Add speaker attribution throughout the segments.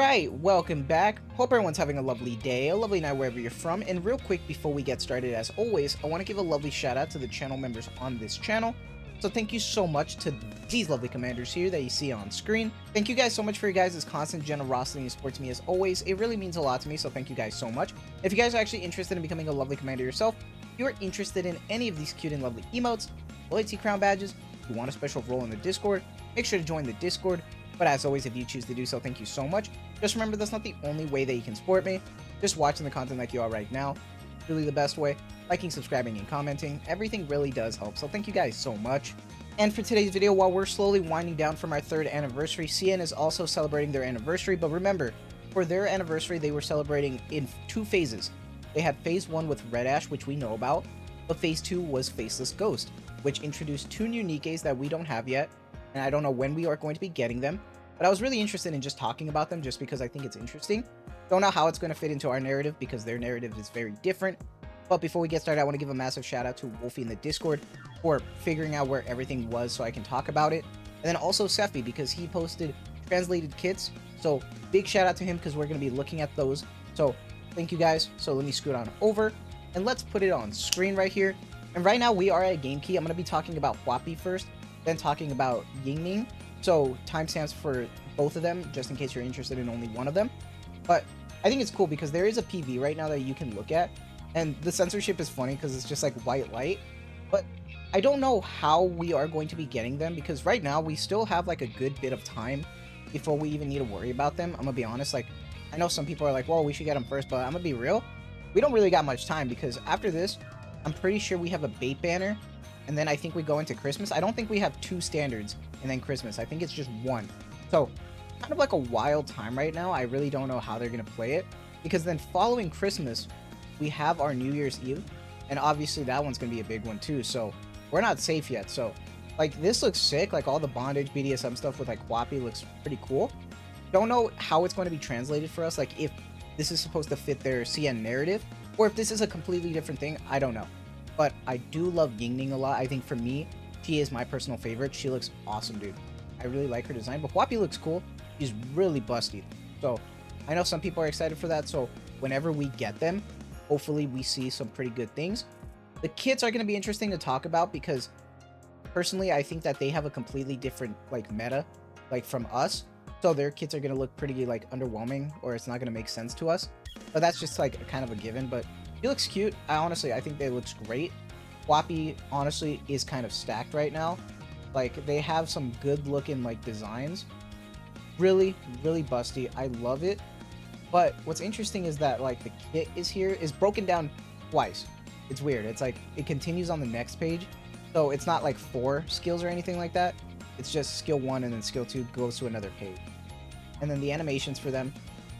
Speaker 1: Alright, welcome back. Hope everyone's having a lovely day, a lovely night wherever you're from. And real quick before we get started, as always, I want to give a lovely shout out to the channel members on this channel. So thank you so much to these lovely commanders here that you see on screen. Thank you guys so much for your guys' constant generosity and support to me as always. It really means a lot to me, so thank you guys so much. If you guys are actually interested in becoming a lovely commander yourself, if you're interested in any of these cute and lovely emotes, loyalty crown badges, if you want a special role in the Discord, make sure to join the Discord. But as always, if you choose to do so, thank you so much. Just remember, that's not the only way that you can support me. Just watching the content like you are right now, really the best way. Liking, subscribing, and commenting, everything really does help. So thank you guys so much. And for today's video, while we're slowly winding down from our 3rd anniversary, CN is also celebrating their anniversary. But remember, for their anniversary, they were celebrating in 2 phases. They had phase 1 with Red Ash, which we know about, but phase 2 was Faceless Ghost, which introduced 2 new Nikkes that we don't have yet. And I don't know when we are going to be getting them, but I was really interested in just talking about them just because I think it's interesting. Don't know how it's going to fit into our narrative because their narrative is very different. But before we get started, I want to give a massive shout out to Wolfie in the Discord for figuring out where everything was so I can talk about it. And then also Sephi because he posted translated kits. So big shout out to him because we're going to be looking at those. So thank you guys. So let me scoot on over and let's put it on screen right here. And right now we are at Game Key. I'm going to be talking about Hua Pi first, then talking about Ying. So timestamps for both of them, just in case you're interested in only one of them. But I think it's cool because there is a PV right now that you can look at. And the censorship is funny because it's just like white light. But I don't know how we are going to be getting them because right now we still have like a good bit of time before we even need to worry about them. I'm going to be honest, like I know some people are like, well, we should get them first, but I'm going to be real. We don't really got much time because after this, I'm pretty sure we have a bait banner. And then I think we go into Christmas. I don't think we have 2 standards and then Christmas. I think it's just 1. So kind of like a wild time right now. I really don't know how they're going to play it. Because then following Christmas, we have our New Year's Eve. And obviously that one's going to be a big one too. So we're not safe yet. So like this looks sick. Like all the bondage, BDSM stuff with like Hua Pi looks pretty cool. Don't know how it's going to be translated for us. Like if this is supposed to fit their CN narrative. Or if this is a completely different thing. I don't know. But I do love Ying a lot. I think for me, she is my personal favorite. She looks awesome, dude. I really like her design. But Hua Pi looks cool. She's really busty. So I know some people are excited for that. So whenever we get them, hopefully we see some pretty good things. The kits are going to be interesting to talk about because personally, I think that they have a completely different like meta like from us. So their kits are going to look pretty like underwhelming or it's not going to make sense to us. But that's just like a kind of a given. But he looks cute. I think they looks great. Hua Pi honestly is kind of stacked right now. Like they have some good looking like designs. Really busty. I love it. But what's interesting is that like the kit is broken down twice. It's weird. It's like it continues on the next page. So it's not like 4 skills or anything like that. It's just skill 1 and then skill 2 goes to another page. And then the animations for them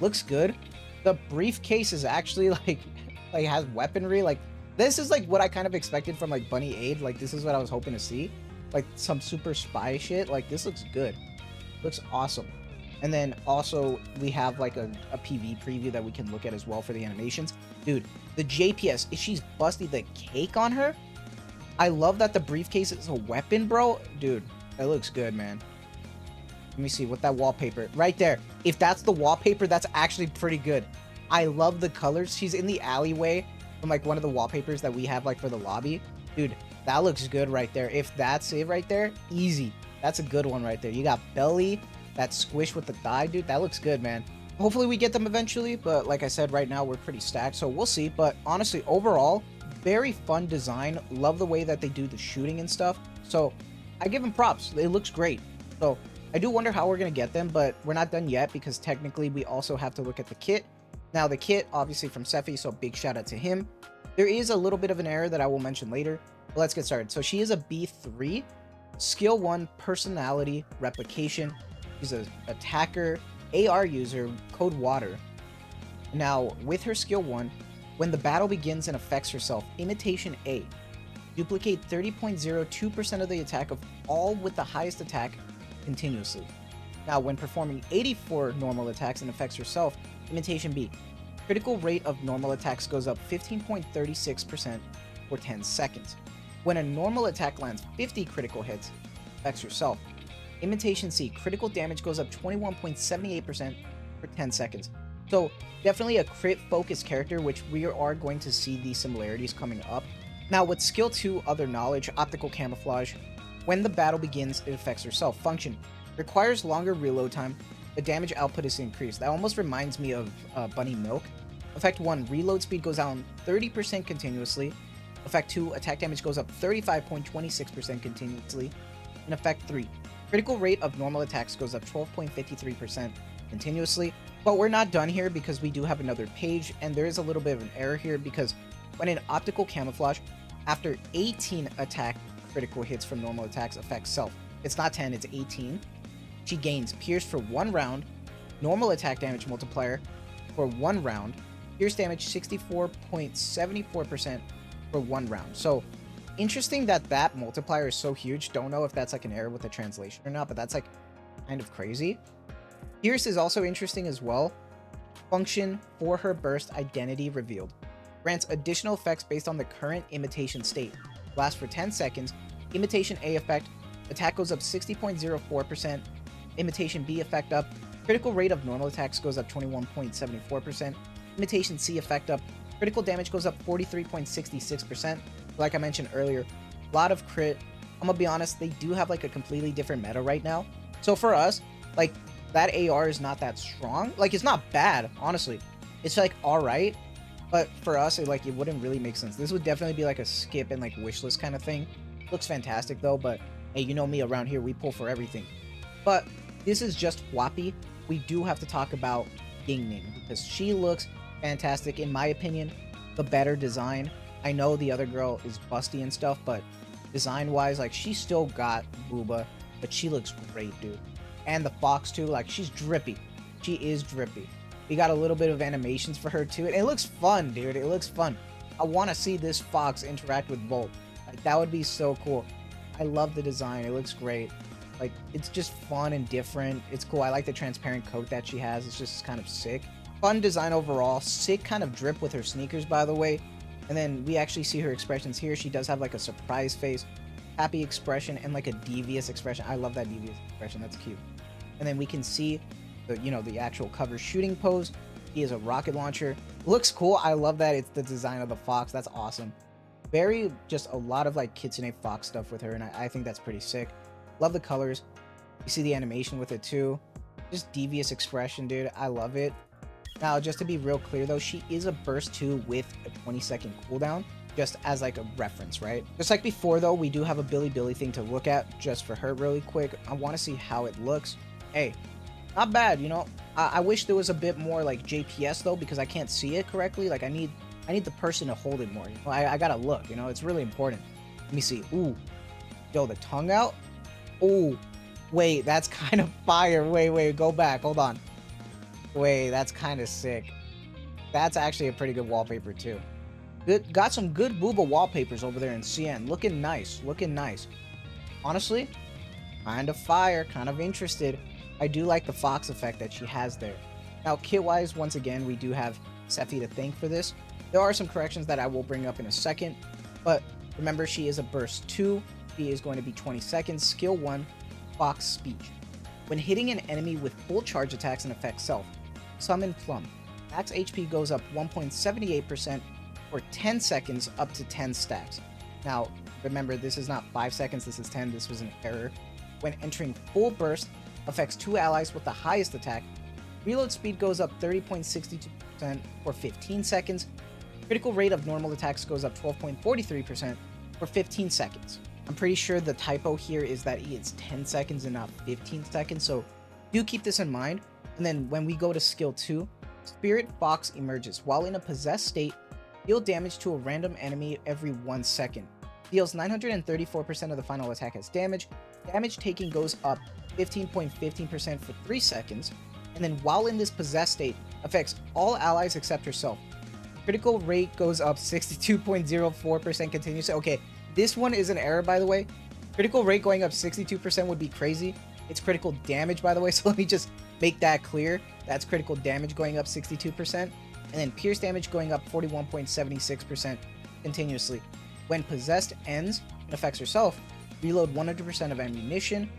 Speaker 1: looks good. The briefcase is actually like has weaponry. Like this is like what I kind of expected from like Bunny Aid. Like this is what I was hoping to see, like some super spy shit. Like this looks good, looks awesome. And then also we have like a PV preview that we can look at as well for the animations. Dude, the JPS, she's busty. The cake on her, I love that the briefcase is a weapon, bro. Dude, that looks good, man. Let me see what that wallpaper right there. If that's the wallpaper, that's actually pretty good. I love the colors. She's in the alleyway from like one of the wallpapers that we have like for the lobby. Dude, that looks good right there. If that's it right there, easy. That's a good one right there. You got belly, that squish with the thigh, dude. That looks good, man. Hopefully we get them eventually, but like I said, right now we're pretty stacked, so we'll see. But honestly, overall, very fun design. Love the way that they do the shooting and stuff. So I give them props. It looks great. So I do wonder how we're going to get them, but we're not done yet because technically we also have to look at the kit. Now the kit, obviously from Sephi, so big shout out to him. There is a little bit of an error that I will mention later, but let's get started. So she is a B3, skill 1, personality, replication. She's an attacker, AR user, code water. Now with her skill 1, when the battle begins and affects herself, imitation A, duplicate 30.02% of the attack of all with the highest attack continuously. Now when performing 84 normal attacks and affects herself, imitation B, critical rate of normal attacks goes up 15.36% for 10 seconds. When a normal attack lands 50 critical hits, affects yourself. Imitation C, critical damage goes up 21.78% for 10 seconds. So definitely a crit focused character, which we are going to see these similarities coming up. Now with skill 2, other knowledge, optical camouflage, when the battle begins, it affects herself. Function, requires longer reload time. The damage output is increased. That almost reminds me of Bunny Milk. Effect 1, reload speed goes down 30% continuously. Effect 2, attack damage goes up 35.26% continuously. And effect 3, critical rate of normal attacks goes up 12.53% continuously. But we're not done here because we do have another page, and there is a little bit of an error here because when in optical camouflage, after 18 attack critical hits from normal attacks affects self. It's not 10, it's 18. She gains Pierce for 1 round, normal attack damage multiplier for 1 round, Pierce damage 64.74% for 1 round. So interesting that that multiplier is so huge. Don't know if that's like an error with the translation or not, but that's like kind of crazy. Pierce is also interesting as well. Function, for her burst, identity revealed. Grants additional effects based on the current imitation state. Lasts for 10 seconds. Imitation A effect, attack goes up 60.04%. Imitation B effect up. Critical rate of normal attacks goes up 21.74%. Imitation C effect up. Critical damage goes up 43.66%. Like I mentioned earlier, a lot of crit. I'm gonna be honest, they do have like a completely different meta right now. So for us, like, that AR is not that strong. Like, it's not bad, honestly. It's like alright, but for us, it wouldn't really make sense. This would definitely be like a skip and like wishlist kind of thing. Looks fantastic though, but hey, you know me, around here we pull for everything. But this is just Hua Pi. We do have to talk about Ning because she looks fantastic in my opinion. The better design. I know the other girl is busty and stuff, but design wise, like, she still got booba, but she looks great, dude. And the fox too, like, she's drippy. She is drippy. We got a little bit of animations for her too, and it looks fun, dude. It looks fun. I want to see this fox interact with Volt. Like, that would be so cool. I love the design. It looks great. Like, it's just fun and different. It's cool. I like the transparent coat that she has. It's just kind of sick. Fun design overall. Sick kind of drip with her sneakers, by the way. And then we actually see her expressions here. She does have like a surprise face, happy expression, and like a devious expression. I love that devious expression. That's cute. And then we can see the, you know, the actual cover shooting pose. He is a rocket launcher. Looks cool. I love that it's the design of the fox. That's awesome. Very, just a lot of like Kitsune Fox stuff with her, and I think that's pretty sick. Love the colors. You see the animation with it too. Just devious expression, dude. I love it. Now, just to be real clear though, she is a burst 2 with a 20-second cooldown, just as like a reference, right? Just like before though, we do have a Billy thing to look at just for her really quick. I want to see how it looks. Hey, not bad, you know. I wish there was a bit more like JPS though, because I can't see it correctly. Like, I need the person to hold it more, you know. I gotta look, you know. It's really important. Let me see. Ooh, yo, the tongue out. Ooh, wait, that's kind of fire. Wait, go back, hold on. Wait, that's kind of sick. That's actually a pretty good wallpaper too. Good, got some good booba wallpapers over there in CN. Looking nice, looking nice. Honestly, kind of fire, kind of interested. I do like the fox effect that she has there. Now, kit-wise, once again, we do have Sephi to thank for this. There are some corrections that I will bring up in a second, but remember, she is a burst 2. She is going to be 20 seconds. Skill 1, Fox Speech. When hitting an enemy with full charge attacks and affects self, Summon Plum. Max HP goes up 1.78% for 10 seconds up to 10 stacks. Now, remember, this is not 5 seconds, this is 10. This was an error. When entering full burst, affects 2 allies with the highest attack. Reload speed goes up 30.62% for 15 seconds. Critical rate of normal attacks goes up 12.43% for 15 seconds. I'm pretty sure the typo here is that it's 10 seconds and not 15 seconds, so do keep this in mind. And then when we go to skill 2, Spirit Fox emerges. While in a possessed state, deal damage to a random enemy every 1 second. Deals 934% of the final attack as damage. Damage taken goes up 15.15% for 3 seconds. And then while in this possessed state, affects all allies except herself. Critical rate goes up 62.04% continuously. Okay, this one is an error, by the way. Critical rate going up 62% would be crazy. It's critical damage, by the way, so let me just make that clear. That's critical damage going up 62%. And then pierce damage going up 41.76% continuously. When possessed ends and affects herself, reload 100% of ammunition.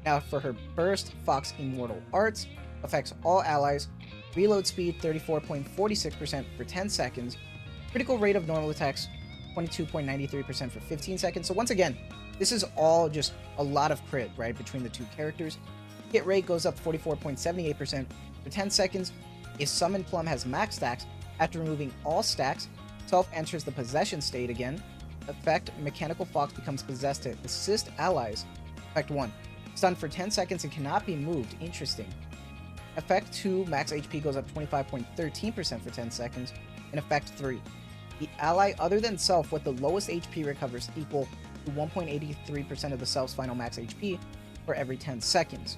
Speaker 1: Now for her burst, Fox Immortal Arts affects all allies. reload speed 34.46% for 10 seconds, critical rate of normal attacks 22.93% for 15 seconds. So once again, this is all just a lot of crit, right, between the two characters. Hit rate goes up 44.78% for 10 seconds. If Summon Plum has max stacks, after removing all stacks, Self enters the possession state again. Effect, Mechanical Fox becomes possessed to assist allies. Effect 1, stunned for 10 seconds and cannot be moved. Interesting. Effect 2, max HP goes up 25.13% for 10 seconds. And Effect 3, the ally other than Self with the lowest HP recovers equal to 1.83% of the Self's final max HP for every 10 seconds.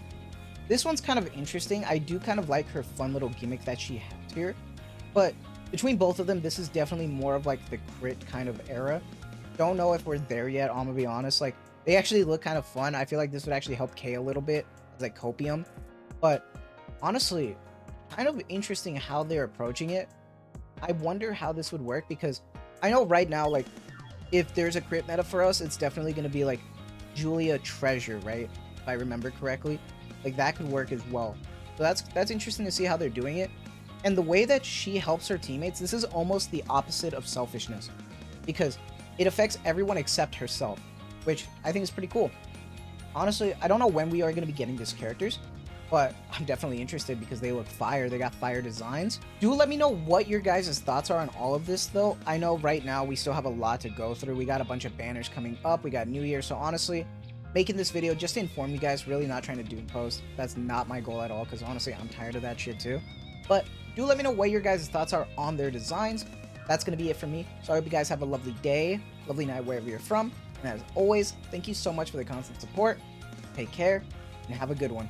Speaker 1: This one's kind of interesting. I do kind of like her fun little gimmick that she has here, but between both of them, this is definitely more of like the crit kind of era. Don't know if we're there yet, I'm gonna be honest. Like, they actually look kind of fun. I feel like this would actually help K a little bit as like copium, but honestly, kind of interesting how they're approaching it. I wonder how this would work, because I know right now, like, if there's a crit meta for us, it's definitely going to be like Julia Treasure, right? If I remember correctly, like that could work as well. So that's interesting to see how they're doing it. And the way that she helps her teammates, this is almost the opposite of selfishness, because it affects everyone except herself, which I think is pretty cool. Honestly, I don't know when we are going to be getting these characters, but I'm definitely interested because they look fire. They got fire designs. Do let me know what your guys' thoughts are on all of this, though. I know right now we still have a lot to go through. We got a bunch of banners coming up. We got New Year. So honestly, making this video just to inform you guys, really not trying to doom post. That's not my goal at all, because honestly, I'm tired of that shit too. But do let me know what your guys' thoughts are on their designs. That's going to be it for me. So I hope you guys have a lovely day, lovely night, wherever you're from. And as always, thank you so much for the constant support. Take care and have a good one.